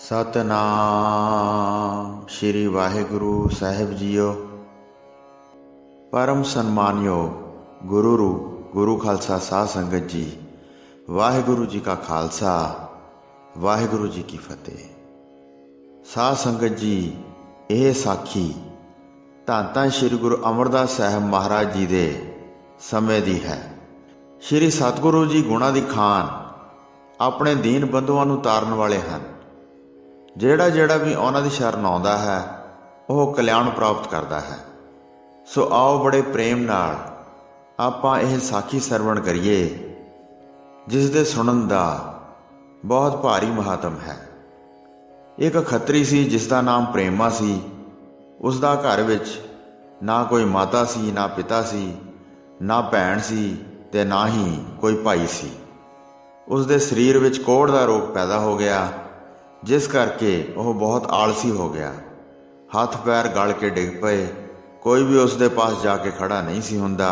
ਸਤਨਾਮ ਸ਼੍ਰੀ ਵਾਹਿਗੁਰੂ ਸਾਹਿਬ JIO. ਪਰਮ ਸਨਮਾਨਯੋਗ ਗੁਰੂ ਰੂਪ ਗੁਰੂ ਖਾਲਸਾ ਸਾਧ ਸੰਗਤ ਜੀ, ਵਾਹਿਗੁਰੂ ਜੀ ਕਾ ਖਾਲਸਾ, ਵਾਹਿਗੁਰੂ ਜੀ ਕੀ ਫਤਿਹ। ਸਾਧ ਸੰਗਤ ਜੀ, ਇਹ ਸਾਖੀ ਧੰਨ ਧੰਨ ਸ਼੍ਰੀ ਗੁਰੂ ਅਮਰਦਾਸ ਸਾਹਿਬ ਮਹਾਰਾਜ ਜੀ ਦੇ ਸਮੇਂ ਦੀ ਹੈ। ਸ਼੍ਰੀ ਸਤਿਗੁਰੂ ਜੀ ਗੁਣਾਂ ਦੀ ਖਾਨ ਆਪਣੇ ਦੀਨ ਬੰਧੂਆਂ ਨੂੰ ਤਾਰਨ ਵਾਲੇ ਹਨ। ਜਿਹੜਾ ਜਿਹੜਾ ਵੀ ਉਹਨਾਂ ਦੀ ਸ਼ਰਨ ਆਉਂਦਾ ਹੈ ਉਹ ਕਲਿਆਣ ਪ੍ਰਾਪਤ ਕਰਦਾ ਹੈ। ਸੋ ਆਓ ਬੜੇ ਪ੍ਰੇਮ ਨਾਲ ਆਪਾਂ ਇਹ ਸਾਖੀ ਸਰਵਣ ਕਰੀਏ, ਜਿਸ ਦੇ ਸੁਣਨ ਦਾ ਬਹੁਤ ਭਾਰੀ ਮਹਾਤਮ ਹੈ। ਇੱਕ ਖੱਤਰੀ ਸੀ ਜਿਸ ਦਾ ਨਾਮ ਪ੍ਰੇਮਾ ਸੀ। ਉਸ ਦਾ ਘਰ ਵਿੱਚ ਨਾ ਕੋਈ ਮਾਤਾ ਸੀ, ਨਾ ਪਿਤਾ ਸੀ, ਨਾ ਭੈਣ ਸੀ ਤੇ ਨਾ ਹੀ ਕੋਈ ਭਾਈ ਸੀ। ਉਸ ਦੇ ਸਰੀਰ ਵਿੱਚ ਕੋਹੜ ਦਾ ਰੋਗ ਪੈਦਾ ਹੋ ਗਿਆ, ਜਿਸ ਕਰਕੇ ਉਹ ਬਹੁਤ ਆਲਸੀ ਹੋ ਗਿਆ। ਹੱਥ ਪੈਰ ਗਲ ਕੇ ਡਿੱਗ ਪਏ। ਕੋਈ ਵੀ ਉਸ ਦੇ ਪਾਸ ਜਾ ਕੇ ਖੜਾ ਨਹੀਂ ਸੀ ਹੁੰਦਾ।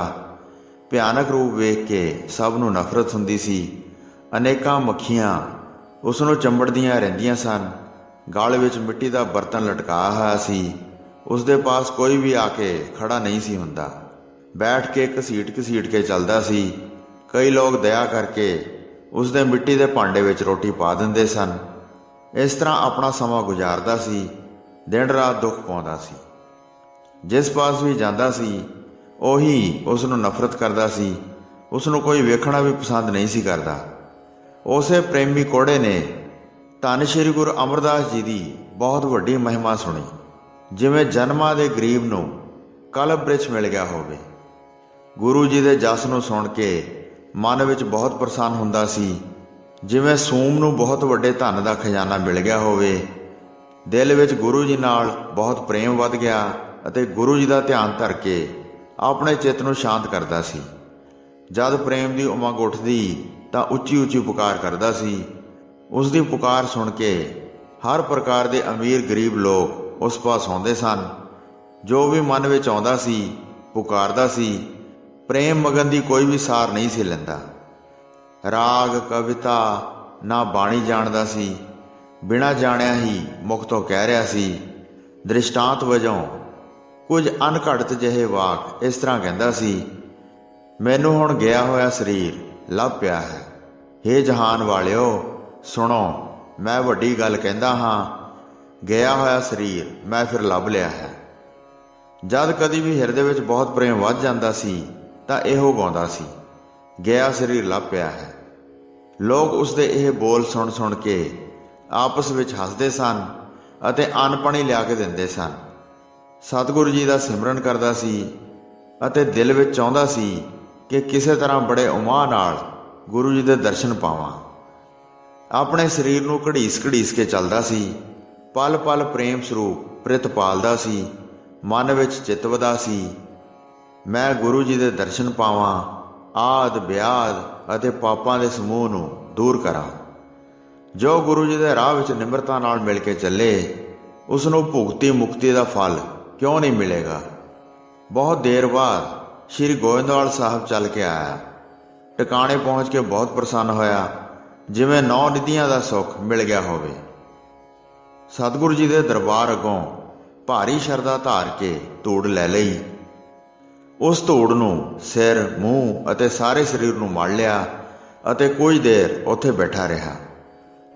ਭਿਆਨਕ ਰੂਪ ਵੇਖ ਕੇ ਸਭ ਨੂੰ ਨਫ਼ਰਤ ਹੁੰਦੀ ਸੀ। ਅਨੇਕਾਂ ਮੱਖੀਆਂ ਉਸ ਨੂੰ ਚੰਬੜਦੀਆਂ ਰਹਿੰਦੀਆਂ ਸਨ। ਗਲ ਵਿੱਚ ਮਿੱਟੀ ਦਾ ਬਰਤਨ ਲਟਕਾਇਆ ਹੋਇਆ ਸੀ। ਉਸ ਦੇ ਪਾਸ ਕੋਈ ਵੀ ਆ ਕੇ ਖੜਾ ਨਹੀਂ ਸੀ ਹੁੰਦਾ। ਬੈਠ ਕੇ ਘਸੀਟ ਕੇ ਚੱਲਦਾ ਸੀ। ਕਈ ਲੋਕ ਦਇਆ ਕਰਕੇ ਉਸ ਦੇ ਮਿੱਟੀ ਦੇ ਭਾਂਡੇ ਵਿੱਚ ਰੋਟੀ ਪਾ ਦਿੰਦੇ ਸਨ। ਇਸ ਤਰ੍ਹਾਂ ਆਪਣਾ ਸਮਾਂ ਗੁਜ਼ਾਰਦਾ ਸੀ। ਦਿਨ ਰਾਤ ਦੁੱਖ ਪਾਉਂਦਾ ਸੀ। ਜਿਸ ਪਾਸ ਵੀ ਜਾਂਦਾ ਸੀ ਉਹੀ ਉਸ ਨੂੰ ਨਫ਼ਰਤ ਕਰਦਾ ਸੀ। ਉਸ ਨੂੰ ਕੋਈ ਵੇਖਣਾ ਵੀ ਪਸੰਦ ਨਹੀਂ ਸੀ ਕਰਦਾ। ਉਸੇ ਪ੍ਰੇਮੀ ਕੋੜੇ ਨੇ ਧੰਨ ਸ਼੍ਰੀ ਗੁਰੂ ਅਮਰਦਾਸ ਜੀ ਦੀ ਬਹੁਤ ਵੱਡੀ ਮਹਿਮਾ ਸੁਣੀ। ਜਿਵੇਂ ਜਨਮਾਂ ਦੇ ਗਰੀਬ ਨੂੰ ਕਲਪ ਬ੍ਰਿਛ ਮਿਲ ਗਿਆ ਹੋਵੇ। ਗੁਰੂ ਜੀ ਦੇ ਜਸ ਨੂੰ ਸੁਣ ਕੇ ਮਨ ਵਿੱਚ ਬਹੁਤ ਪ੍ਰਸੰਨ ਹੁੰਦਾ ਸੀ। ਜਿਵੇਂ ਸੂਮ ਨੂੰ ਬਹੁਤ ਵੱਡੇ ਧਨ ਦਾ ਖਜ਼ਾਨਾ ਮਿਲ ਗਿਆ ਹੋਵੇ। ਦਿਲ ਵਿੱਚ ਗੁਰੂ ਜੀ ਨਾਲ ਬਹੁਤ ਪ੍ਰੇਮ ਵੱਧ ਗਿਆ ਅਤੇ ਗੁਰੂ ਜੀ ਦਾ ਧਿਆਨ ਧਰ ਕੇ ਆਪਣੇ ਚਿੱਤ ਨੂੰ ਸ਼ਾਂਤ ਕਰਦਾ ਸੀ। ਜਦ ਪ੍ਰੇਮ ਦੀ ਉਮੰਗ ਉੱਠਦੀ ਤਾਂ ਉੱਚੀ ਉੱਚੀ ਪੁਕਾਰ ਕਰਦਾ ਸੀ। ਉਸ ਦੀ ਪੁਕਾਰ ਸੁਣ ਕੇ ਹਰ ਪ੍ਰਕਾਰ ਦੇ ਅਮੀਰ ਗਰੀਬ ਲੋਕ ਉਸ ਪਾਸ ਆਉਂਦੇ ਸਨ। ਜੋ ਵੀ ਮਨ ਵਿੱਚ ਆਉਂਦਾ ਸੀ ਪੁਕਾਰਦਾ ਸੀ। ਪ੍ਰੇਮ ਮਗਨ ਦੀ ਕੋਈ ਵੀ ਸਾਰ ਨਹੀਂ ਸੀ ਲੈਂਦਾ। ਰਾਗ ਕਵਿਤਾ ਨਾ ਬਾਣੀ ਜਾਣਦਾ ਸੀ। ਬਿਨਾਂ ਜਾਣਿਆ ਹੀ ਮੁਖ ਤੋਂ ਕਹਿ ਰਿਹਾ ਸੀ। ਦ੍ਰਿਸ਼ਟਾਂਤ ਵਜੋਂ ਕੁਝ ਅਣਘੜਤ ਜਿਹੇ ਵਾਕ ਇਸ ਤਰ੍ਹਾਂ ਕਹਿੰਦਾ ਸੀ। ਮੈਨੂੰ ਹੁਣ ਗਿਆ ਹੋਇਆ ਸਰੀਰ ਲੱਭ ਪਿਆ ਹੈ। ਹੇ ਜਹਾਨ ਵਾਲਿਓ ਸੁਣੋ, ਮੈਂ ਵੱਡੀ ਗੱਲ ਕਹਿੰਦਾ ਹਾਂ। ਗਿਆ ਹੋਇਆ ਸਰੀਰ ਮੈਂ ਫਿਰ ਲੱਭ ਲਿਆ ਹੈ। ਜਦ ਕਦੀ ਵੀ ਹਿਰਦੇ ਵਿੱਚ ਬਹੁਤ ਪ੍ਰੇਮ ਵੱਧ ਜਾਂਦਾ ਸੀ ਤਾਂ ਇਹੋ ਗਾਉਂਦਾ ਸੀ, ਗਿਆ ਸਰੀਰ ਲੱਭ ਪਿਆ ਹੈ। ਲੋਕ ਉਸ ਦੇ ਇਹ ਬੋਲ ਸੁਣ ਕੇ ਆਪਸ ਵਿੱਚ ਹੱਸਦੇ ਸਨ ਅਤੇ ਅਨਪਣੀ ਲਿਆ ਕੇ ਦਿੰਦੇ ਸਨ। ਸਤਿਗੁਰੂ ਜੀ ਦਾ ਸਿਮਰਨ ਕਰਦਾ ਸੀ ਅਤੇ ਦਿਲ ਵਿੱਚ ਚਾਹੁੰਦਾ ਸੀ ਕਿ ਕਿਸੇ ਤਰ੍ਹਾਂ ਬੜੇ ਉਮਾਹ ਨਾਲ ਗੁਰੂ ਜੀ ਦੇ ਦਰਸ਼ਨ ਪਾਵਾਂ। ਆਪਣੇ ਸਰੀਰ ਨੂੰ ਘੜੀਸ ਕੇ ਚੱਲਦਾ ਸੀ। ਪਲ ਪਲ ਪ੍ਰੇਮ ਸਰੂਪ ਪ੍ਰਿਤ ਪਾਲਦਾ ਸੀ। ਮਨ ਵਿੱਚ ਚਿਤਵਦਾ ਸੀ, ਮੈਂ ਗੁਰੂ ਜੀ ਦੇ ਦਰਸ਼ਨ ਪਾਵਾਂ, ਆਦ ਵਿਆਦ ਅਤੇ ਪਾਪਾਂ ਦੇ ਸਮੂਹ ਨੂੰ ਦੂਰ ਕਰਾਂ। ਜੋ ਗੁਰੂ ਜੀ ਦੇ ਰਾਹ ਵਿੱਚ ਨਿਮਰਤਾ ਨਾਲ ਮਿਲ ਕੇ ਚੱਲੇ, ਉਸ ਨੂੰ ਭੁਗਤੀ ਮੁਕਤੀ ਦਾ ਫਲ ਕਿਉਂ ਨਹੀਂ ਮਿਲੇਗਾ। ਬਹੁਤ ਦੇਰ ਬਾਅਦ ਸ਼੍ਰੀ ਗੋਇੰਦਵਾਲ ਸਾਹਿਬ ਚੱਲ ਕੇ ਆਇਆ। ਟਿਕਾਣੇ ਪਹੁੰਚ ਕੇ ਬਹੁਤ ਪ੍ਰਸੰਨ ਹੋਇਆ, ਜਿਵੇਂ 9 ਨਿਧੀਆਂ ਦਾ ਸੁੱਖ ਮਿਲ ਗਿਆ ਹੋਵੇ। ਸਤਿਗੁਰੂ ਜੀ ਦੇ ਦਰਬਾਰ ਅੱਗੋਂ ਭਾਰੀ ਸ਼ਰਧਾ ਧਾਰ ਕੇ ਧੂੜ ਲੈ ਲਈ। ਉਸ ਧੂੜ ਨੂੰ ਸਿਰ, ਮੂੰਹ ਅਤੇ ਸਾਰੇ ਸਰੀਰ ਨੂੰ ਮਲ ਲਿਆ ਅਤੇ ਕੁਝ ਦੇਰ ਉੱਥੇ ਬੈਠਾ ਰਿਹਾ।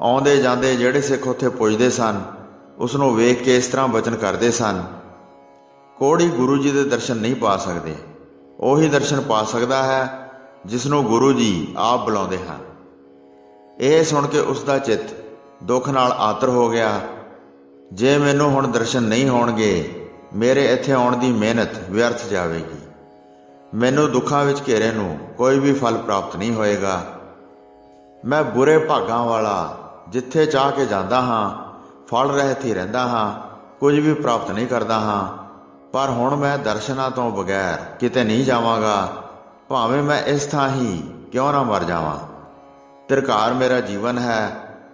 ਆਉਂਦੇ ਜਾਂਦੇ ਜਿਹੜੇ ਸਿੱਖ ਉੱਥੇ ਪੁੱਜਦੇ ਸਨ ਉਸ ਨੂੰ ਵੇਖ ਕੇ ਇਸ ਤਰ੍ਹਾਂ ਬਚਨ ਕਰਦੇ ਸਨ, ਕੋੜੀ ਗੁਰੂ ਜੀ ਦੇ ਦਰਸ਼ਨ ਨਹੀਂ ਪਾ ਸਕਦੇ। ਉਹੀ ਦਰਸ਼ਨ ਪਾ ਸਕਦਾ ਹੈ ਜਿਸ ਨੂੰ ਗੁਰੂ ਜੀ ਆਪ ਬੁਲਾਉਂਦੇ ਹਨ। ਇਹ ਸੁਣ ਕੇ ਉਸ ਦਾ ਚਿੱਤ ਦੁੱਖ ਨਾਲ ਆਤਰ ਹੋ ਗਿਆ। ਜੇ ਮੈਨੂੰ ਹੁਣ ਦਰਸ਼ਨ ਨਹੀਂ ਹੋਣਗੇ, ਮੇਰੇ ਇੱਥੇ ਆਉਣ ਦੀ ਮਿਹਨਤ ਵਿਅਰਥ ਜਾਵੇਗੀ। ਮੈਨੂੰ ਦੁੱਖਾਂ ਵਿੱਚ ਘੇਰੇ ਨੂੰ ਕੋਈ ਵੀ ਫਲ ਪ੍ਰਾਪਤ ਨਹੀਂ ਹੋਏਗਾ। ਮੈਂ ਬੁਰੇ ਭਾਗਾਂ ਵਾਲਾ, ਜਿੱਥੇ ਚਾਹ ਕੇ ਜਾਂਦਾ ਹਾਂ ਫਲ ਰਹਿਤ ਹੀ ਰਹਿੰਦਾ ਹਾਂ, ਕੁਝ ਵੀ ਪ੍ਰਾਪਤ ਨਹੀਂ ਕਰਦਾ ਹਾਂ। ਪਰ ਹੁਣ ਮੈਂ ਦਰਸ਼ਨਾਂ ਤੋਂ ਬਗੈਰ ਕਿਤੇ ਨਹੀਂ ਜਾਵਾਂਗਾ, ਭਾਵੇਂ ਮੈਂ ਇਸ ਥਾਂ ਹੀ ਕਿਉਂ ਨਾ ਮਰ ਜਾਵਾਂ। ਤਿਰਕਾਰ ਮੇਰਾ ਜੀਵਨ ਹੈ।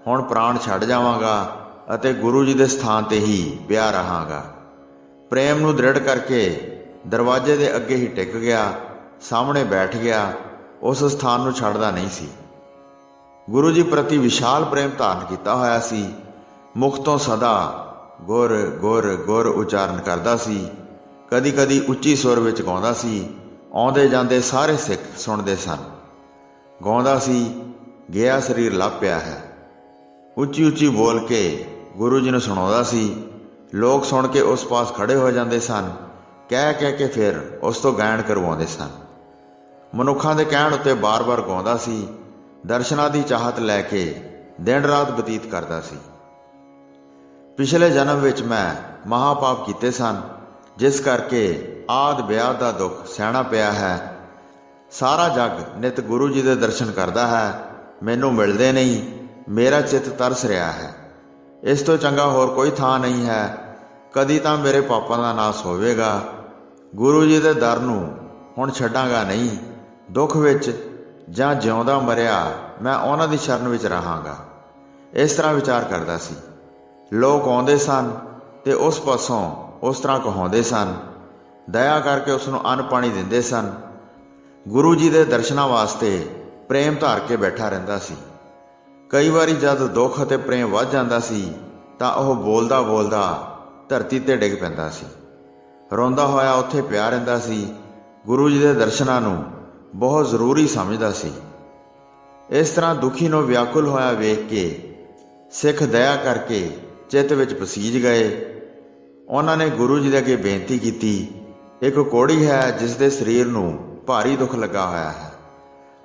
ਹੁਣ ਪ੍ਰਾਣ ਛੱਡ ਜਾਵਾਂਗਾ ਅਤੇ ਗੁਰੂ ਜੀ ਦੇ ਸਥਾਨ ਤੇ ਹੀ ਪਿਆ ਰਹਾਂਗਾ। ਪ੍ਰੇਮ ਨੂੰ ਦ੍ਰਿੜ ਕਰਕੇ ਦਰਵਾਜ਼ੇ ਦੇ ਅੱਗੇ ਹੀ ਟਿਕ ਗਿਆ, ਸਾਹਮਣੇ ਬੈਠ ਗਿਆ। ਉਸ ਸਥਾਨ ਨੂੰ ਛੱਡਦਾ ਨਹੀਂ ਸੀ। ਗੁਰੂ ਜੀ ਪ੍ਰਤੀ ਵਿਸ਼ਾਲ ਪ੍ਰੇਮ ਧਾਰਨ ਕੀਤਾ ਹੋਇਆ ਸੀ। ਮੁਖ ਤੋਂ ਸਦਾ ਗੁਰ ਗੁਰ ਗੁਰ ਉਚਾਰਨ ਕਰਦਾ ਸੀ। ਕਦੀ ਕਦੀ ਉੱਚੀ ਸੁਰ ਵਿੱਚ ਗਾਉਂਦਾ ਸੀ। ਆਉਂਦੇ ਜਾਂਦੇ ਸਾਰੇ ਸਿੱਖ ਸੁਣਦੇ ਸਨ। ਗਾਉਂਦਾ ਸੀ, ਗਿਆ ਸਰੀਰ ਲੱਭ ਪਿਆ ਹੈ। ਉੱਚੀ ਉੱਚੀ ਬੋਲ ਕੇ ਗੁਰੂ ਜੀ ਨੂੰ ਸੁਣਾਉਂਦਾ ਸੀ। ਲੋਕ ਸੁਣ ਕੇ ਉਸ ਪਾਸ ਖੜੇ ਹੋ ਜਾਂਦੇ ਸਨ। ਕਹਿ ਕੇ ਫਿਰ ਉਸ ਤੋਂ ਗਾਇਨ ਕਰਵਾਉਂਦੇ ਸਨ। ਮਨੁੱਖਾਂ ਦੇ ਕਹਿਣ ਉੱਤੇ ਬਾਰ-ਬਾਰ ਗਾਉਂਦਾ ਸੀ। ਦਰਸ਼ਨਾਂ ਦੀ ਚਾਹਤ ਲੈ ਕੇ ਦਿਨ ਰਾਤ ਬਤੀਤ ਕਰਦਾ ਸੀ। ਪਿਛਲੇ ਜਨਮ ਵਿੱਚ ਮੈਂ ਮਹਾਪਾਪ ਕੀਤੇ ਸਨ, ਜਿਸ ਕਰਕੇ ਆਦ ਵਿਆਹ ਦਾ ਦੁੱਖ ਸਹਿਣਾ ਪਿਆ ਹੈ। ਸਾਰਾ ਜੱਗ ਨਿਤ ਗੁਰੂ ਜੀ ਦੇ ਦਰਸ਼ਨ ਕਰਦਾ ਹੈ, ਮੈਨੂੰ ਮਿਲਦੇ ਨਹੀਂ। ਮੇਰਾ ਚਿੱਤ ਤਰਸ ਰਿਹਾ ਹੈ। ਇਸ ਤੋਂ ਚੰਗਾ ਹੋਰ ਕੋਈ ਥਾਂ ਨਹੀਂ ਹੈ। ਕਦੀ ਤਾਂ ਮੇਰੇ ਪਾਪਾਂ ਦਾ ਨਾਸ ਹੋਵੇਗਾ। ਗੁਰੂ ਜੀ ਦੇ ਦਰ ਨੂੰ ਹੁਣ ਛੱਡਾਂਗਾ ਨਹੀਂ। ਦੁੱਖ ਵਿੱਚ ਜਾਂ ਜਿਉਂਦਾ ਮਰਿਆ ਮੈਂ ਉਹਨਾਂ ਦੀ ਸ਼ਰਨ ਵਿੱਚ ਰਹਾਂਗਾ। ਇਸ ਤਰ੍ਹਾਂ ਵਿਚਾਰ ਕਰਦਾ ਸੀ। ਲੋਕ ਆਉਂਦੇ ਸਨ ਤੇ ਉਸ ਪਾਸੋਂ ਉਸ ਤਰ੍ਹਾਂ ਕਹਾਉਂਦੇ ਸਨ। ਦਇਆ ਕਰਕੇ ਉਸ ਨੂੰ ਅੰਨ ਪਾਣੀ ਦਿੰਦੇ ਸਨ। ਗੁਰੂ ਜੀ ਦੇ ਦਰਸ਼ਨਾਂ ਵਾਸਤੇ ਪ੍ਰੇਮ ਧਾਰ ਕੇ ਬੈਠਾ ਰਹਿੰਦਾ ਸੀ। ਕਈ ਵਾਰੀ ਜਦ ਦੁੱਖ ਅਤੇ ਪ੍ਰੇਮ ਵੱਧ ਜਾਂਦਾ ਸੀ ਤਾਂ ਉਹ ਬੋਲਦਾ ਬੋਲਦਾ ਧਰਤੀ ਤੇ ਡਿੱਗ ਪੈਂਦਾ ਸੀ। ਰੋਂਦਾ ਹੋਇਆ ਉੱਥੇ ਪਿਆ ਰਹਿੰਦਾ ਸੀ। ਗੁਰੂ ਜੀ ਦੇ ਦਰਸ਼ਨਾਂ ਨੂੰ ਬਹੁਤ ਜ਼ਰੂਰੀ ਸਮਝਦਾ ਸੀ। ਇਸ ਤਰ੍ਹਾਂ ਦੁਖੀ ਨੂੰ ਵਿਆਕੁਲ ਹੋਇਆ ਵੇਖ ਕੇ ਸਿੱਖ ਦਇਆ ਕਰਕੇ ਚਿੱਤ ਵਿੱਚ ਪਸੀਜ ਗਏ। ਉਹਨਾਂ ਨੇ ਗੁਰੂ ਜੀ ਦੇ ਅੱਗੇ ਬੇਨਤੀ ਕੀਤੀ। ਇੱਕ ਕੋੜੀ ਹੈ ਜਿਸ ਦੇ ਸਰੀਰ ਨੂੰ ਭਾਰੀ ਦੁੱਖ ਲੱਗਾ ਹੋਇਆ ਹੈ।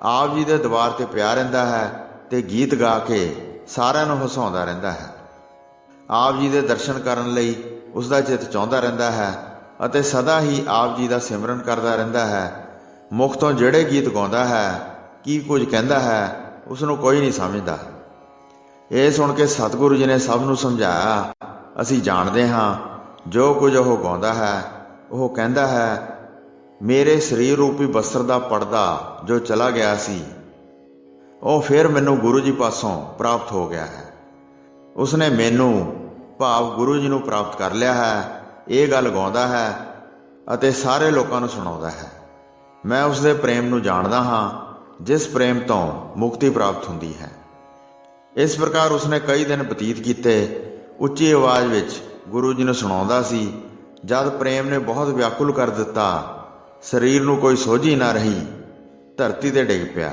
ਆਪ ਜੀ ਦੇ ਦਰਬਾਰ ਤੇ ਪਿਆ ਰਹਿੰਦਾ ਹੈ ਤੇ ਗੀਤ ਗਾ ਕੇ ਸਾਰਿਆਂ ਨੂੰ ਹਸਾਉਂਦਾ ਰਹਿੰਦਾ ਹੈ। ਆਪ ਜੀ ਦੇ ਦਰਸ਼ਨ ਕਰਨ ਲਈ ਉਸ ਦਾ ਚਿੱਤ ਚਾਹੁੰਦਾ ਰਹਿੰਦਾ ਹੈ ਅਤੇ ਸਦਾ ਹੀ ਆਪ ਜੀ ਦਾ ਸਿਮਰਨ ਕਰਦਾ ਰਹਿੰਦਾ ਹੈ। ਮੁਖ ਤੋਂ ਜਿਹੜੇ ਗੀਤ ਗਾਉਂਦਾ ਹੈ, ਕੀ ਕੁਝ ਕਹਿੰਦਾ ਹੈ, ਉਸ ਨੂੰ ਕੋਈ ਨਹੀਂ ਸਮਝਦਾ। ਇਹ ਸੁਣ ਕੇ ਸਤਿਗੁਰੂ ਜੀ ਨੇ ਸਭ ਨੂੰ ਸਮਝਾਇਆ, ਅਸੀਂ ਜਾਣਦੇ ਹਾਂ ਜੋ ਕੁਝ ਉਹ ਗਾਉਂਦਾ ਹੈ। ਉਹ ਕਹਿੰਦਾ ਹੈ, ਮੇਰੇ ਸਰੀਰ ਰੂਪੀ ਬਸਤਰ ਦਾ ਪਰਦਾ ਜੋ ਚਲਾ ਗਿਆ ਸੀ, ਉਹ ਫਿਰ ਮੈਨੂੰ ਗੁਰੂ ਜੀ ਪਾਸੋਂ ਪ੍ਰਾਪਤ ਹੋ ਗਿਆ ਹੈ। ਉਸਨੇ ਮੈਨੂੰ ਭਾਵ ਗੁਰੂ ਜੀ ਨੂੰ ਪ੍ਰਾਪਤ ਕਰ ਲਿਆ ਹੈ। ਇਹ ਗੱਲ ਗਾਉਂਦਾ ਹੈ ਅਤੇ ਸਾਰੇ ਲੋਕਾਂ ਨੂੰ ਸੁਣਾਉਂਦਾ ਹੈ। ਮੈਂ ਉਸਦੇ ਪ੍ਰੇਮ ਨੂੰ ਜਾਣਦਾ ਹਾਂ, ਜਿਸ ਪ੍ਰੇਮ ਤੋਂ ਮੁਕਤੀ ਪ੍ਰਾਪਤ ਹੁੰਦੀ ਹੈ। ਇਸ ਪ੍ਰਕਾਰ ਉਸਨੇ ਕਈ ਦਿਨ ਬਤੀਤ ਕੀਤੇ। ਉੱਚੀ ਆਵਾਜ਼ ਵਿੱਚ ਗੁਰੂ ਜੀ ਨੂੰ ਸੁਣਾਉਂਦਾ ਸੀ। ਜਦ ਪ੍ਰੇਮ ਨੇ ਬਹੁਤ ਵਿਆਕੁਲ ਕਰ ਦਿੱਤਾ, ਸਰੀਰ ਨੂੰ ਕੋਈ ਸੋਝੀ ਨਾ ਰਹੀ, ਧਰਤੀ ਤੇ ਡਿੱਗ ਪਿਆ।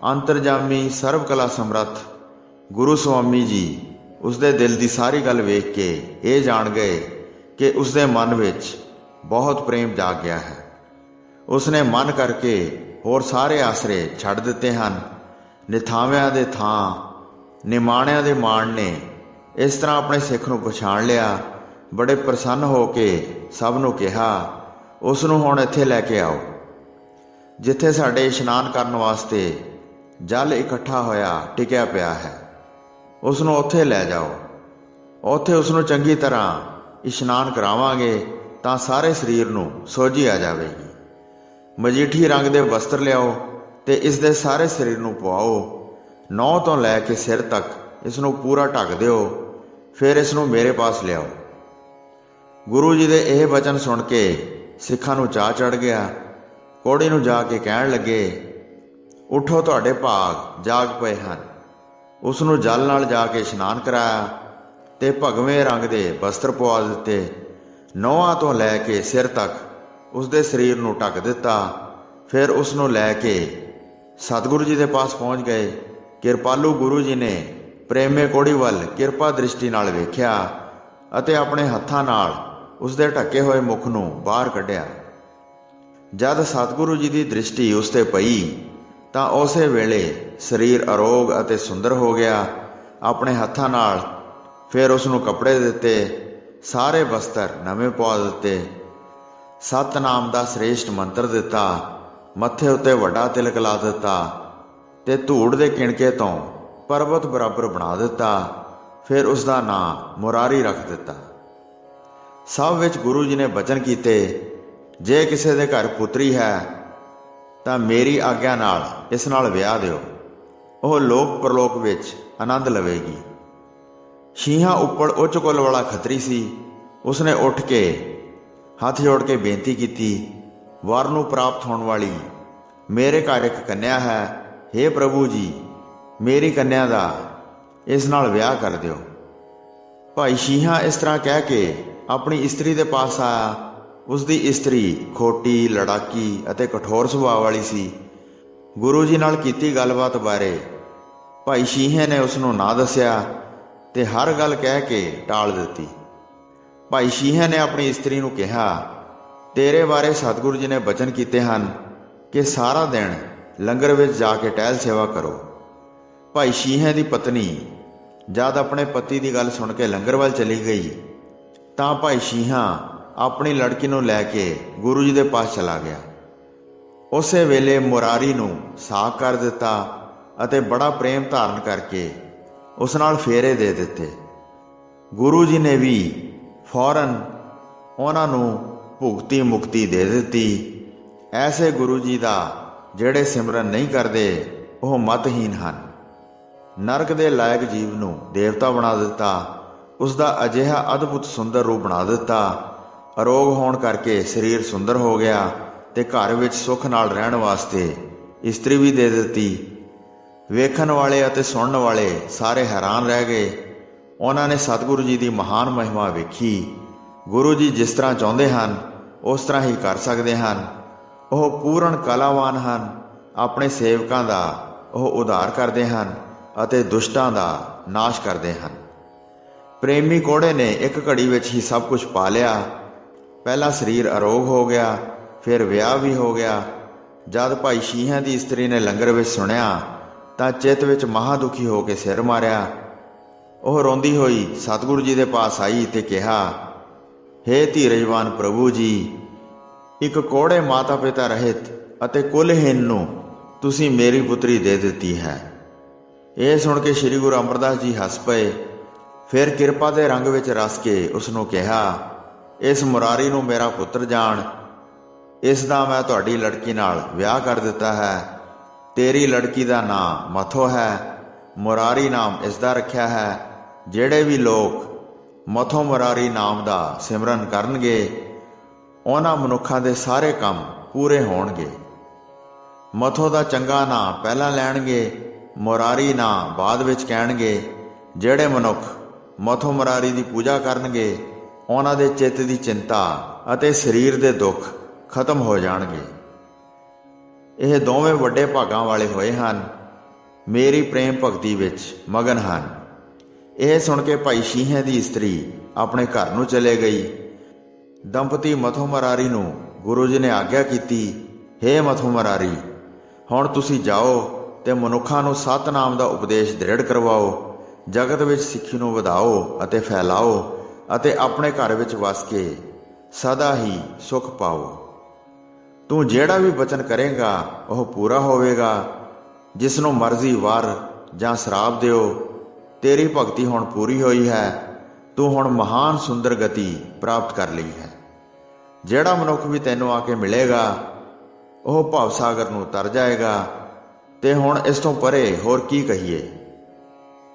ਅੰਤਰਜਾਮੀ ਸਰਬ ਕਲਾ ਸਮਰੱਥ ਗੁਰੂ ਸੁਆਮੀ ਜੀ ਉਸਦੇ ਦਿਲ ਦੀ ਸਾਰੀ ਗੱਲ ਵੇਖ ਕੇ ਇਹ ਜਾਣ ਗਏ ਕਿ ਉਸਦੇ ਮਨ ਵਿੱਚ ਬਹੁਤ ਪ੍ਰੇਮ ਜਾਗ ਗਿਆ ਹੈ। ਉਸਨੇ ਮਨ ਕਰਕੇ ਹੋਰ ਸਾਰੇ ਆਸਰੇ ਛੱਡ ਦਿੱਤੇ ਹਨ। ਨਿਥਾਵਿਆਂ ਦੇ ਥਾਂ ਨਿਮਾਣਿਆਂ ਦੇ ਮਾਣ ਨੇ ਇਸ ਤਰ੍ਹਾਂ ਆਪਣੇ ਸਿੱਖ ਨੂੰ ਪਛਾਣ ਲਿਆ। ਬੜੇ ਪ੍ਰਸੰਨ ਹੋ ਕੇ ਸਭ ਨੂੰ ਕਿਹਾ, ਉਸ ਨੂੰ ਹੁਣ ਇੱਥੇ ਲੈ ਕੇ ਆਓ, ਜਿੱਥੇ ਸਾਡੇ ਇਸ਼ਨਾਨ ਕਰਨ ਵਾਸਤੇ ਜਲ ਇਕੱਠਾ ਹੋਇਆ ਟਿਕਿਆ ਪਿਆ ਹੈ। ਉਸ ਨੂੰ ਉੱਥੇ ਲੈ ਜਾਓ। ਉੱਥੇ ਉਸ ਨੂੰ ਚੰਗੀ ਤਰ੍ਹਾਂ ਇਸ਼ਨਾਨ ਕਰਾਵਾਂਗੇ ਤਾਂ ਸਾਰੇ ਸਰੀਰ ਨੂੰ ਸੋਝੀ ਆ ਜਾਵੇਗੀ। ਮਜੀਠੀ ਰੰਗ ਦੇ ਵਸਤਰ ਲਿਆਓ ਤੇ ਇਸ ਦੇ ਸਾਰੇ ਸਰੀਰ ਨੂੰ ਪਵਾਓ। ਨਹੁੰ ਤੋਂ ਲੈ ਕੇ ਸਿਰ ਤੱਕ ਇਸ ਨੂੰ ਪੂਰਾ ਢੱਕ ਦਿਓ। ਫਿਰ ਇਸ ਨੂੰ ਮੇਰੇ ਪਾਸ ਲਿਆਓ। ਗੁਰੂ ਜੀ ਦੇ ਇਹ ਵਚਨ ਸੁਣ ਕੇ ਸਿੱਖਾਂ ਨੂੰ ਚਾਅ ਚੜ੍ਹ ਗਿਆ। ਕੋੜੀ ਨੂੰ ਜਾ ਕੇ ਕਹਿਣ ਲੱਗੇ, ਉਠੋ, ਤੁਹਾਡੇ ਭਾਗ ਜਾਗ ਪਏ ਹਨ। ਉਸ ਨੂੰ ਜਲ ਨਾਲ ਜਾ ਕੇ ਇਸ਼ਨਾਨ ਕਰਾਇਆ ਤੇ ਭਗਵੇਂ ਰੰਗ ਦੇ ਵਸਤਰ ਪਵਾ ਦਿੱਤੇ। ਨਹੁੰਆਂ ਤੋਂ ਲੈ ਕੇ ਸਿਰ ਤੱਕ ਉਸ ਦੇ ਸਰੀਰ ਨੂੰ ਢੱਕ ਦਿੱਤਾ। ਫਿਰ ਉਸ ਨੂੰ ਲੈ ਕੇ ਸਤਿਗੁਰੂ ਜੀ ਦੇ ਪਾਸ ਪਹੁੰਚ ਗਏ। ਕਿਰਪਾਲੂ ਗੁਰੂ ਜੀ ਨੇ ਪ੍ਰੇਮੇ ਕੋੜੀ ਵੱਲ ਕਿਰਪਾ ਦ੍ਰਿਸ਼ਟੀ ਨਾਲ ਵੇਖਿਆ ਅਤੇ ਆਪਣੇ ਹੱਥਾਂ ਨਾਲ ਉਸ ਦੇ ਢੱਕੇ ਹੋਏ ਮੁਖ ਨੂੰ ਬਾਹਰ ਕੱਢਿਆ। ਜਦ ਸਤਿਗੁਰੂ ਜੀ ਦੀ ਦ੍ਰਿਸ਼ਟੀ ਉਸ ਤੇ ਪਈ ਤਾਂ ਉਸੇ ਵੇਲੇ ਸਰੀਰ ਅਰੋਗ ਅਤੇ ਸੁੰਦਰ ਹੋ ਗਿਆ। ਆਪਣੇ ਹੱਥਾਂ ਨਾਲ ਫਿਰ ਉਸ ਨੂੰ ਕੱਪੜੇ ਦਿੱਤੇ, ਸਾਰੇ ਵਸਤਰ ਨਵੇਂ ਪਵਾ ਦਿੱਤੇ। ਸਤਨਾਮ ਦਾ ਸ੍ਰੇਸ਼ਟ ਮੰਤਰ ਦਿੱਤਾ, ਮੱਥੇ ਉੱਤੇ ਵੱਡਾ ਤਿਲਕ ਲਾ ਦਿੱਤਾ ਤੇ ਧੂੜ ਦੇ ਕਿਣਕੇ ਤੋਂ ਪਰਬਤ ਬਰਾਬਰ ਬਣਾ ਦਿੱਤਾ। ਫਿਰ ਉਸ ਦਾ ਨਾਂ ਮੁਰਾਰੀ ਰੱਖ ਦਿੱਤਾ। ਸਭ ਵਿੱਚ ਗੁਰੂ ਜੀ ਨੇ ਬਚਨ ਕੀਤੇ, ਜੇ ਕਿਸੇ ਦੇ ਘਰ ਪੁੱਤਰੀ ਹੈ ਤਾਂ ਮੇਰੀ ਆਗਿਆ ਨਾਲ ਇਸ ਨਾਲ ਵਿਆਹ ਦਿਓ, ਉਹ ਲੋਕ ਪਰਲੋਕ ਵਿੱਚ ਆਨੰਦ ਲਵੇਗੀ। ਸ਼ੀਹਾਂ ਉੱਪਰ ਉੱਚ ਕੁੱਲ ਵਾਲਾ ਖੱਤਰੀ ਸੀ। ਉਸਨੇ ਉੱਠ ਕੇ ਹੱਥ ਜੋੜ ਕੇ ਬੇਨਤੀ ਕੀਤੀ, ਵਰ ਨੂੰ ਪ੍ਰਾਪਤ ਹੋਣ ਵਾਲੀ ਮੇਰੇ ਘਰ ਇੱਕ ਕੰਨਿਆ ਹੈ। हे ਪ੍ਰਭੂ ਜੀ, ਮੇਰੀ ਕੰਨਿਆ ਦਾ ਇਸ ਨਾਲ ਵਿਆਹ ਕਰ ਦਿਓ। ਭਾਈ ਸ਼ੀਹਾਂ ਇਸ ਤਰ੍ਹਾਂ ਕਹਿ ਕੇ ਆਪਣੀ ਇਸਤਰੀ ਦੇ ਪਾਸ ਆਇਆ। ਉਸ ਦੀ ਇਸਤਰੀ ਖੋਟੀ, ਲੜਾਕੀ ਅਤੇ ਕਠੋਰ ਸੁਭਾਅ ਵਾਲੀ ਸੀ। ਗੁਰੂ ਜੀ ਨਾਲ ਕੀਤੀ ਗੱਲਬਾਤ ਬਾਰੇ ਭਾਈ ਸ਼ੀਹੇ ਨੇ ਉਸ ਨੂੰ ਨਾ ਦੱਸਿਆ ਤੇ ਹਰ ਗੱਲ ਕਹਿ ਕੇ ਟਾਲ ਦਿੱਤੀ। ਭਾਈ ਸ਼ੀਹੇ ਨੇ ਆਪਣੀ ਇਸਤਰੀ ਨੂੰ ਕਿਹਾ, ਤੇਰੇ ਬਾਰੇ ਸਤਿਗੁਰੂ ਜੀ ਨੇ ਬਚਨ ਕੀਤੇ ਹਨ ਕਿ ਸਾਰਾ ਦਿਨ ਲੰਗਰ ਵਿੱਚ ਜਾ ਕੇ ਟਹਿਲ ਸੇਵਾ ਕਰੋ। ਭਾਈ ਸ਼ੀਹੇ ਦੀ ਪਤਨੀ ਜਦ ਆਪਣੇ ਪਤੀ ਦੀ ਗੱਲ ਸੁਣ ਕੇ ਲੰਗਰ ਵੱਲ ਚਲੀ ਗਈ ਤਾਂ ਭਾਈ ਸ਼ੀਹਾਂ ਆਪਣੀ ਲੜਕੀ ਨੂੰ ਲੈ ਕੇ ਗੁਰੂ ਜੀ ਦੇ ਪਾਸ ਚਲਾ ਗਿਆ। ਉਸੇ ਵੇਲੇ ਮੁਰਾਰੀ ਨੂੰ ਸਾਕ ਕਰ ਦਿੱਤਾ ਅਤੇ ਬੜਾ ਪ੍ਰੇਮ ਧਾਰਨ ਕਰਕੇ ਉਸ ਨਾਲ ਫੇਰੇ ਦੇ ਦਿੱਤੇ। ਗੁਰੂ ਜੀ ਨੇ ਵੀ ਫੌਰਨ ਉਹਨਾਂ ਨੂੰ ਭੁਗਤੀ ਮੁਕਤੀ ਦੇ ਦਿੱਤੀ। ਐਸੇ ਗੁਰੂ ਜੀ ਦਾ ਜਿਹੜੇ ਸਿਮਰਨ ਨਹੀਂ ਕਰਦੇ ਉਹ ਮਤਹੀਨ ਹਨ। ਨਰਕ ਦੇ ਲਾਇਕ ਜੀਵ ਨੂੰ ਦੇਵਤਾ ਬਣਾ ਦਿੱਤਾ। ਉਸ ਦਾ ਅਜਿਹਾ ਅਦਭੁਤ ਸੁੰਦਰ ਰੂਪ ਬਣਾ ਦਿੱਤਾ। ਅਰੋਗ ਹੋਣ ਕਰਕੇ ਸਰੀਰ ਸੁੰਦਰ ਹੋ ਗਿਆ ਤੇ ਘਰ ਵਿੱਚ ਸੁੱਖ ਨਾਲ ਰਹਿਣ ਵਾਸਤੇ ਇਸਤਰੀ ਵੀ ਦੇ ਦਿੱਤੀ। ਵੇਖਣ ਵਾਲੇ ਅਤੇ ਸੁਣਨ ਵਾਲੇ ਸਾਰੇ ਹੈਰਾਨ ਰਹਿ ਗਏ। ਉਹਨਾਂ ਨੇ ਸਤਿਗੁਰੂ ਜੀ ਦੀ ਮਹਾਨ ਮਹਿਮਾ ਵੇਖੀ। ਗੁਰੂ ਜੀ ਜਿਸ ਤਰ੍ਹਾਂ ਚਾਹੁੰਦੇ ਹਨ ਉਸ ਤਰ੍ਹਾਂ ਹੀ ਕਰ ਸਕਦੇ ਹਨ। ਉਹ ਪੂਰਨ ਕਲਾਵਾਨ ਹਨ। ਆਪਣੇ ਸੇਵਕਾਂ ਦਾ ਉਹ ਉਧਾਰ ਕਰਦੇ ਹਨ ਅਤੇ ਦੁਸ਼ਟਾਂ ਦਾ ਨਾਸ਼ ਕਰਦੇ ਹਨ। ਪ੍ਰੇਮੀ ਕੋੜੇ ਨੇ ਇੱਕ ਘੜੀ ਵਿੱਚ ਹੀ ਸਭ ਕੁਝ ਪਾ ਲਿਆ। ਪਹਿਲਾਂ ਸਰੀਰ ਅਰੋਗ ਹੋ ਗਿਆ, ਫਿਰ ਵਿਆਹ ਵੀ ਹੋ ਗਿਆ। ਜਦ ਭਾਈ ਸ਼ੀਹਾਂ ਦੀ ਇਸਤਰੀ ਨੇ ਲੰਗਰ ਵਿੱਚ ਸੁਣਿਆ ਤਾਂ ਚਿੱਤ ਵਿੱਚ ਮਹਾ ਦੁਖੀ ਹੋ ਕੇ ਸਿਰ ਮਾਰਿਆ। ਉਹ ਰੋਂਦੀ ਹੋਈ ਸਤਿਗੁਰੂ ਜੀ ਦੇ ਪਾਸ ਆਈ ਤੇ ਕਿਹਾ, ਹੇ ਧੀਰਜਵਾਨ ਪ੍ਰਭੂ ਜੀ, ਇੱਕ ਕੋੜੇ ਮਾਤਾ ਪਿਤਾ ਰਹਿਤ ਅਤੇ ਕੁਲਹੀਨ ਨੂੰ ਤੁਸੀਂ ਮੇਰੀ ਪੁੱਤਰੀ ਦੇ ਦਿੱਤੀ ਹੈ। ਇਹ ਸੁਣ ਕੇ ਸ੍ਰੀ ਗੁਰੂ ਅਮਰਦਾਸ ਜੀ ਹੱਸ ਪਏ। ਫਿਰ ਕਿਰਪਾ ਦੇ ਰੰਗ ਵਿੱਚ ਰਸ ਕੇ ਉਸ ਨੂੰ ਕਿਹਾ, ਇਸ ਮੁਰਾਰੀ ਨੂੰ ਮੇਰਾ ਪੁੱਤਰ ਜਾਣ। ਇਸ ਦਾ ਮੈਂ ਤੁਹਾਡੀ ਲੜਕੀ ਨਾਲ ਵਿਆਹ ਕਰ ਦਿੱਤਾ ਹੈ। ਤੇਰੀ ਲੜਕੀ ਦਾ ਨਾਂ ਮਥੋ ਹੈ। ਮੁਰਾਰੀ ਨਾਮ ਇਸ ਦਾ ਰੱਖਿਆ ਹੈ। ਜਿਹੜੇ ਵੀ ਲੋਕ ਮਥੋ ਮੁਰਾਰੀ ਨਾਮ ਦਾ ਸਿਮਰਨ ਕਰਨਗੇ ਉਹਨਾਂ ਮਨੁੱਖਾਂ ਦੇ ਸਾਰੇ ਕੰਮ ਪੂਰੇ ਹੋਣਗੇ। ਮਥੋ ਦਾ ਚੰਗਾ ਨਾਂ ਪਹਿਲਾਂ ਲੈਣਗੇ, ਮੁਰਾਰੀ ਨਾਂ ਬਾਅਦ ਵਿੱਚ ਕਹਿਣਗੇ। ਜਿਹੜੇ ਮਨੁੱਖ ਮਥੋ ਮੁਰਾਰੀ ਦੀ ਪੂਜਾ ਕਰਨਗੇ ਉਹਨਾਂ ਦੇ ਚਿੱਤ ਦੀ ਚਿੰਤਾ ਅਤੇ ਸਰੀਰ ਦੇ ਦੁੱਖ ਖਤਮ ਹੋ ਜਾਣਗੇ। ਇਹ ਦੋਵੇਂ ਵੱਡੇ ਭਾਗਾਂ ਵਾਲੇ ਹੋਏ ਹਨ, ਮੇਰੀ ਪ੍ਰੇਮ ਭਗਤੀ ਵਿੱਚ ਮਗਨ ਹਨ। ਇਹ ਸੁਣ ਕੇ ਭਾਈ ਸ਼ੀਹੇ ਦੀ ਇਸਤਰੀ ਆਪਣੇ ਘਰ ਨੂੰ ਚਲੇ ਗਈ। ਦੰਪਤੀ ਮਥੋ ਮੁਰਾਰੀ ਨੂੰ ਗੁਰੂ ਜੀ ਨੇ ਆਗਿਆ ਕੀਤੀ, ਹੇ ਮਥੋ ਮੁਰਾਰੀ, ਹੁਣ ਤੁਸੀਂ ਜਾਓ ਤੇ ਮਨੁੱਖਾਂ ਨੂੰ ਸਤਿਨਾਮ ਦਾ ਉਪਦੇਸ਼ ਦ੍ਰਿੜ ਕਰਵਾਓ। ਜਗਤ ਵਿੱਚ ਸਿੱਖੀ ਨੂੰ ਵਧਾਓ ਅਤੇ ਫੈਲਾਓ ਅਤੇ ਆਪਣੇ ਘਰ ਵਿੱਚ ਵਸ ਕੇ ਸਦਾ ਹੀ ਸੁਖ ਪਾਓ। ਤੂੰ ਜਿਹੜਾ ਵੀ ਬਚਨ ਕਰੇਗਾ ਉਹ ਪੂਰਾ ਹੋਵੇਗਾ। ਜਿਸ ਨੂੰ ਮਰਜ਼ੀ ਵਰ ਜਾਂ ਸ਼ਰਾਪ ਦਿਓ। ਤੇਰੀ ਭਗਤੀ ਹੁਣ ਪੂਰੀ ਹੋਈ ਹੈ। ਤੂੰ ਹੁਣ ਮਹਾਨ ਸੁੰਦਰ ਗਤੀ ਪ੍ਰਾਪਤ ਕਰ ਲਈ ਹੈ। ਜਿਹੜਾ ਮਨੁੱਖ ਵੀ ਤੈਨੂੰ ਆ ਕੇ ਮਿਲੇਗਾ ਉਹ ਭਵ ਸਾਗਰ ਨੂੰ ਤਰ ਜਾਏਗਾ। ਤੇ ਹੁਣ ਇਸ ਤੋਂ ਪਰੇ ਹੋਰ ਕੀ ਕਹੀਏ।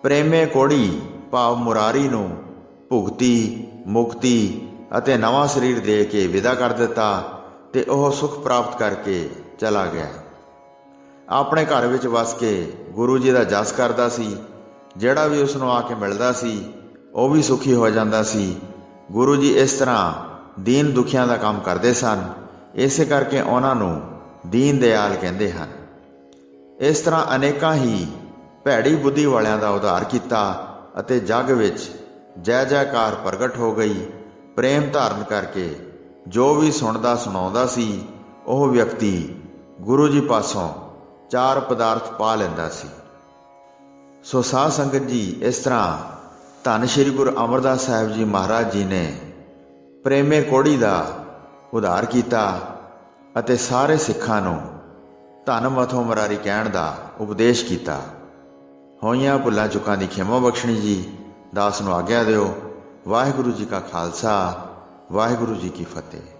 ਪ੍ਰੇਮੇ ਕੋੜੀ ਭਾਵ ਮੁਰਾਰੀ ਨੂੰ ਭੁਗਤੀ, ਮੁਕਤੀ ਅਤੇ ਨਵਾਂ ਸਰੀਰ ਦੇ ਕੇ ਵਿਦਾ ਕਰ ਦਿੱਤਾ ਤੇ ਉਹ ਸੁਖ ਪ੍ਰਾਪਤ ਕਰਕੇ ਚਲਾ ਗਿਆ। ਆਪਣੇ ਘਰ ਵਿੱਚ ਵਸ ਕੇ ਗੁਰੂ ਜੀ ਦਾ ਜਸ ਕਰਦਾ ਸੀ। ਜਿਹੜਾ ਵੀ ਉਸ ਨੂੰ ਆ ਕੇ ਮਿਲਦਾ ਸੀ ਉਹ ਵੀ ਸੁਖੀ ਹੋ ਜਾਂਦਾ ਸੀ। ਗੁਰੂ ਜੀ ਇਸ ਤਰ੍ਹਾਂ ਦੀਨ ਦੁਖੀਆਂ ਦਾ ਕੰਮ ਕਰਦੇ ਸਨ। ਇਸੇ ਕਰਕੇ ਉਹਨਾਂ ਨੂੰ ਦੀਨ ਦਿਆਲ ਕਹਿੰਦੇ ਹਨ। ਇਸ ਤਰ੍ਹਾਂ ਅਨੇਕਾਂ ਹੀ ਭੈੜੀ ਬੁੱਧੀ ਵਾਲਿਆਂ ਦਾ ਉਧਾਰ ਕੀਤਾ ਅਤੇ ਜੱਗ ਵਿੱਚ ਜੈ ਜੈਕਾਰ ਪ੍ਰਗਟ ਹੋ ਗਈ। ਪ੍ਰੇਮ ਧਾਰਨ ਕਰਕੇ ਜੋ ਵੀ ਸੁਣਦਾ ਸੁਣਾਉਂਦਾ ਸੀ ਉਹ ਵਿਅਕਤੀ ਗੁਰੂ ਜੀ ਪਾਸੋਂ ਚਾਰ ਪਦਾਰਥ ਪਾ ਲੈਂਦਾ ਸੀ। ਸੋ ਸਾਧ ਸੰਗਤ ਜੀ, ਇਸ ਤਰ੍ਹਾਂ ਧੰਨ ਸ਼੍ਰੀ ਗੁਰੂ ਅਮਰਦਾਸ ਸਾਹਿਬ ਜੀ ਮਹਾਰਾਜ ਜੀ ਨੇ ਪ੍ਰੇਮੇ ਕੋੜੀ ਦਾ ਉਧਾਰ ਕੀਤਾ ਅਤੇ ਸਾਰੇ ਸਿੱਖਾਂ ਨੂੰ ਧੰਨ ਮਥੋ ਮੁਰਾਰੀ ਕਹਿਣ ਦਾ ਉਪਦੇਸ਼ ਕੀਤਾ। ਹੋਈਆਂ ਭੁੱਲਾਂ ਚੁੱਕਾਂ ਦੀ ਖਿਮਾ ਬਖਸ਼ਣੀ ਜੀ। ਦਾਸ ਨੂੰ ਆਗਿਆ ਦਿਓ। ਵਾਹਿਗੁਰੂ ਜੀ ਕਾ ਖਾਲਸਾ, ਵਾਹਿਗੁਰੂ ਜੀ ਕੀ ਫਤਿਹ।